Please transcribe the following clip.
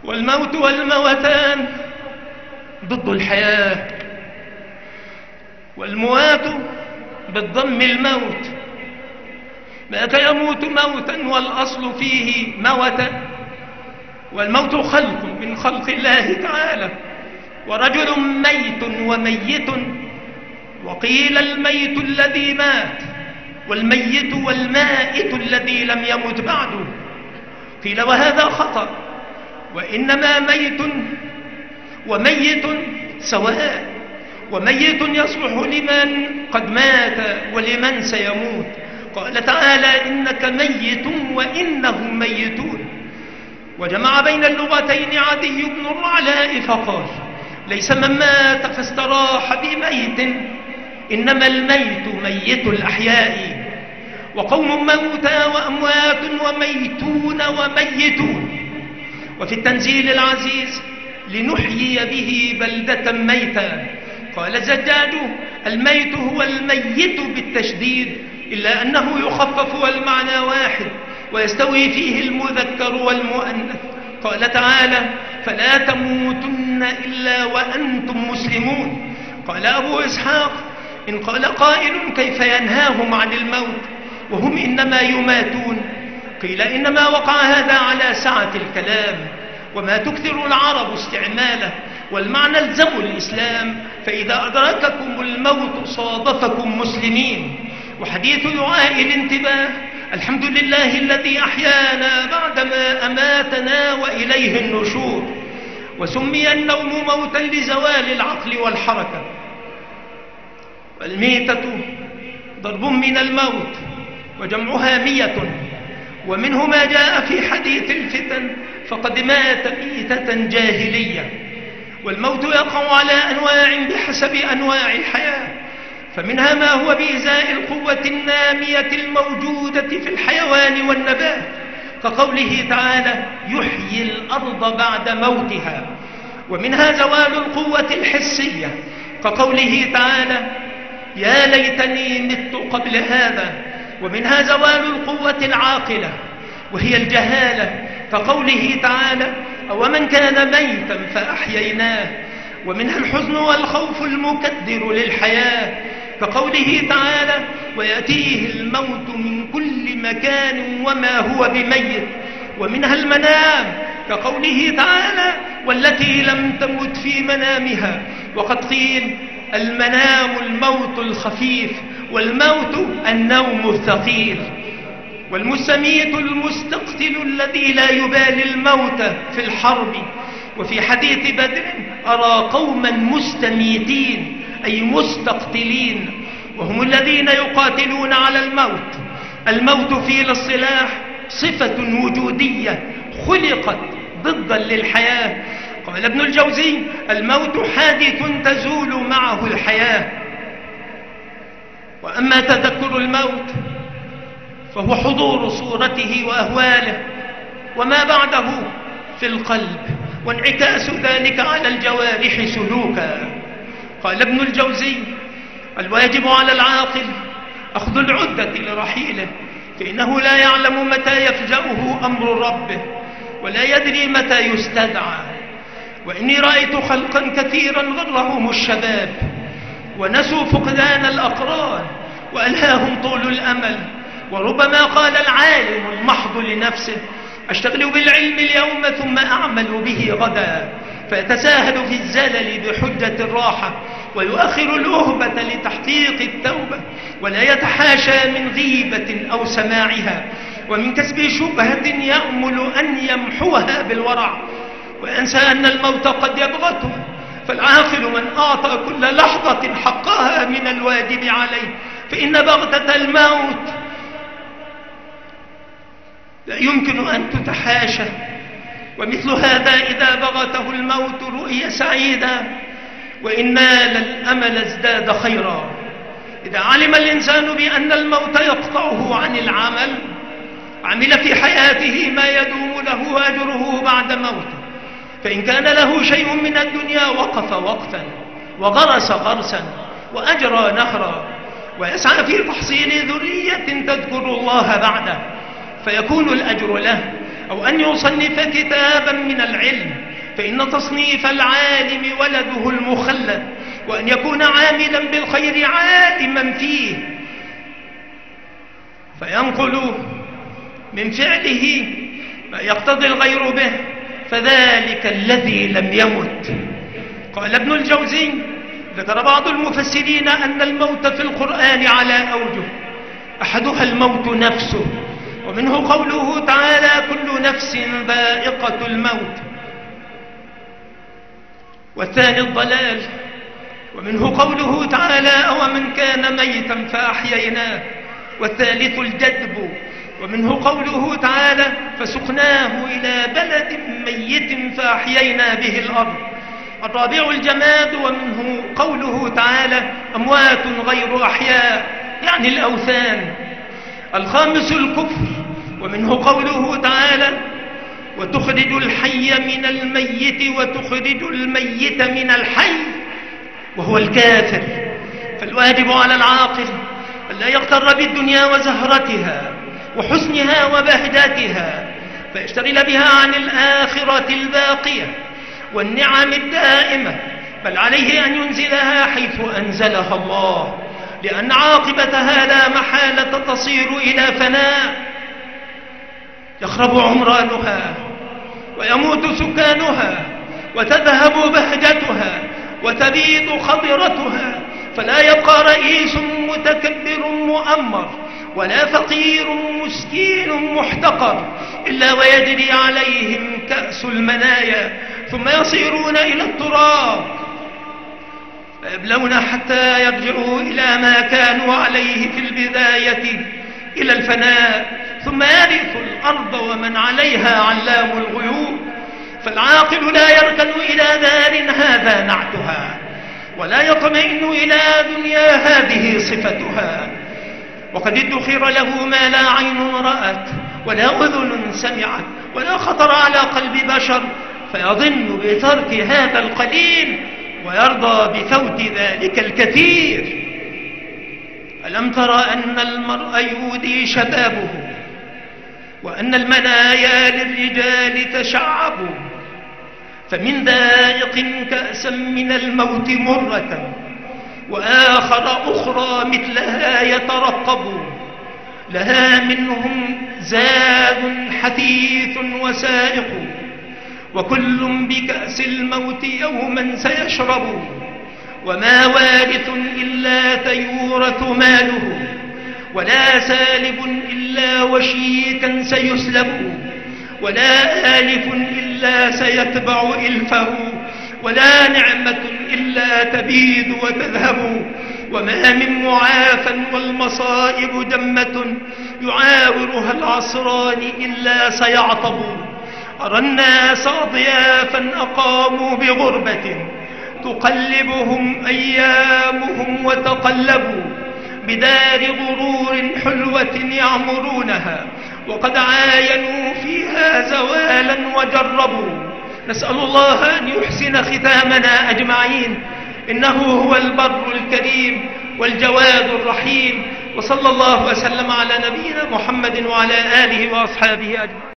والموت والموتان ضد الحياة، والموات بالضم الموت، مات يموت موتا والأصل فيه موتا، والموت خلق من خلق الله تعالى، ورجل ميت وميت، وقيل الميت الذي مات، والميت والمائت الذي لم يمت بعده، قيل وهذا خطأ، وإنما ميت وميت سواء، وميت يصلح لمن قد مات ولمن سيموت. قال تعالى إنك ميت وإنهم ميتون. وجمع بين اللغتين عدي بن الرعلاء فقال ليس من مات فاستراح بميت، إنما الميت ميت الأحياء، وقوم موتى وأموات وميتون وميتون. وفي التنزيل العزيز لنحيي به بلدة ميتا. قال الزجاج الميت هو الميت بالتشديد، إلا أنه يخفف والمعنى واحد ويستوي فيه المذكر والمؤنث. قال تعالى فلا تموتن إلا وأنتم مسلمون. قال أبو إسحاق إن قال قائل كيف ينهاهم عن الموت وهم إنما يماتون؟ قيل إنما وقع هذا على سعة الكلام وما تكثر العرب استعماله، والمعنى الزموا الإسلام، فإذا أدرككم الموت صادفكم مسلمين. وحديث دعاء الانتباه الحمد لله الذي أحيانا بعدما أماتنا وإليه النشور. وسمي النوم موتا لزوال العقل والحركة. والميتة ضرب من الموت وجمعها مية، ومنه ما جاء في حديث الفتن فقد مات ميتة جاهلية. والموت يقع على أنواع بحسب أنواع الحياة، فمنها ما هو بإزاء القوة النامية الموجودة في الحيوان والنبات، كقوله تعالى يحيي الأرض بعد موتها. ومنها زوال القوة الحسية، كقوله تعالى يا ليتني مت قبل هذا. ومنها زوال القوة العاقلة وهي الجهالة، كقوله تعالى أومن كان ميتا فأحييناه. ومنها الحزن والخوف المكدر للحياة، كقوله تعالى ويأتيه الموت من كل مكان وما هو بميت. ومنها المنام، كقوله تعالى والتي لم تمت في منامها. وقد قيل المنام الموت الخفيف، والموت النوم الثقيل. والمستميت المستقتل الذي لا يبالي الموت في الحرب. وفي حديث بدر أرى قوما مستميتين أي مستقتلين، وهم الذين يقاتلون على الموت. الموت في الاصطلاح صفة وجودية خلقت ضدا للحياة. قال ابن الجوزي الموت حادث تزول معه الحياة. وأما تذكر الموت فهو حضور صورته وأهواله وما بعده في القلب، وانعكاس ذلك على الجوارح سلوكا. قال ابن الجوزي الواجب على العاقل أخذ العدة لرحيله، فإنه لا يعلم متى يفجأه أمر ربه ولا يدري متى يستدعى. وإني رأيت خلقا كثيرا غرهم الشباب ونسوا فقدان الأقران وألهاهم طول الأمل. وربما قال العالم المحض لنفسه أشتغل بالعلم اليوم ثم أعمل به غدا، فيتساهل في الزلل بحجة الراحة ويؤخر الأهبة لتحقيق التوبة، ولا يتحاشى من غيبة أو سماعها ومن كسب شبهة يأمل أن يمحوها بالورع، وينسى أن الموت قد يبغته. فالعاقل من أعطى كل لحظة حقها من الواجب عليه، فإن بغتة الموت لا يمكن أن تتحاشى. ومثل هذا إذا بغته الموت رؤي سعيدا، وإن نال الأمل ازداد خيرا. إذا علم الإنسان بأن الموت يقطعه عن العمل عمل في حياته ما يدوم له أجره بعد موته. فإن كان له شيء من الدنيا وقف وقفا وغرس غرسا وأجرى نهرا، ويسعى في تحصيل ذرية تذكر الله بعده، فيكون الأجر له. أو أن يصنف كتابا من العلم، فإن تصنيف العالم ولده المخلد، وأن يكون عاملا بالخير عالما فيه فينقل من فعله ما يقتضي الغير به، فذلك الذي لم يمت. قال ابن الجوزي: ذكر بعض المفسرين أن الموت في القرآن على أوجه، أحدها الموت نفسه، ومنه قوله تعالى: كل نفس ذائقة الموت، والثاني الضلال، ومنه قوله تعالى: أومن كان ميتا فأحييناه، والثالث الجدب، ومنه قوله تعالى: فسقناه إلى بلد ميت فأحيينا به الأرض، الرابع الجماد، ومنه قوله تعالى: أموات غير أحياء، يعني الأوثان، الخامس الكفر، ومنه قوله تعالى: وتخرج الحي من الميت وتخرج الميت من الحي، وهو الكافر. فالواجب على العاقل ألا يغتر بالدنيا وزهرتها وحسنها وبهجتها فيشتغل بها عن الآخرة الباقية والنعم الدائمة، بل عليه أن ينزلها حيث أنزلها الله، لأن عاقبتها لا محالة تصير إلى فناء، يخرب عمرانها ويموت سكانها وتذهب بهجتها وتبيد خضرتها، فلا يبقى رئيس متكبر مؤمر ولا فقير مسكين محتقر إلا ويجري عليهم كأس المنايا، ثم يصيرون إلى التراب فيبلون حتى يرجعوا إلى ما كانوا عليه في البداية، إلى الفناء، ثم يرث الأرض ومن عليها علام الغيوب. فالعاقل لا يركن إلى دار هذا نعتها، ولا يطمئن إلى دنيا هذه صفتها، وقد ادخر له ما لا عين رأت ولا أذن سمعت ولا خطر على قلب بشر، فيظن بترك هذا القليل ويرضى بفوت ذلك الكثير. ألم تر أن المرء يودي شبابه وأن المنايا للرجال تشعب، فمن ذائق كأسا من الموت مرة وآخر أخرى مثلها يترقب، لها منهم زاد حثيث وسائق، وكل بكأس الموت يوما سيشرب، وما وارث إلا تيورث ماله، ولا سالب إلا وشيكا سيسلب، ولا آلف إلا سيتبع إلفه، ولا نعمة إلا تبيد وتذهب، وما من معافى والمصائب جمة يعاورها العصران إلا سيعطب. أرى الناس أضيافا أقاموا بغربة تقلبهم أيامهم وتقلبوا بدار غرور حلوة يعمرونها، وقد عاينوا فيها زوالا وجربوا. نسأل الله أن يحسن ختامنا أجمعين، إنه هو البر الكريم والجواد الرحيم، وصلى الله وسلم على نبينا محمد وعلى آله وأصحابه أجمعين.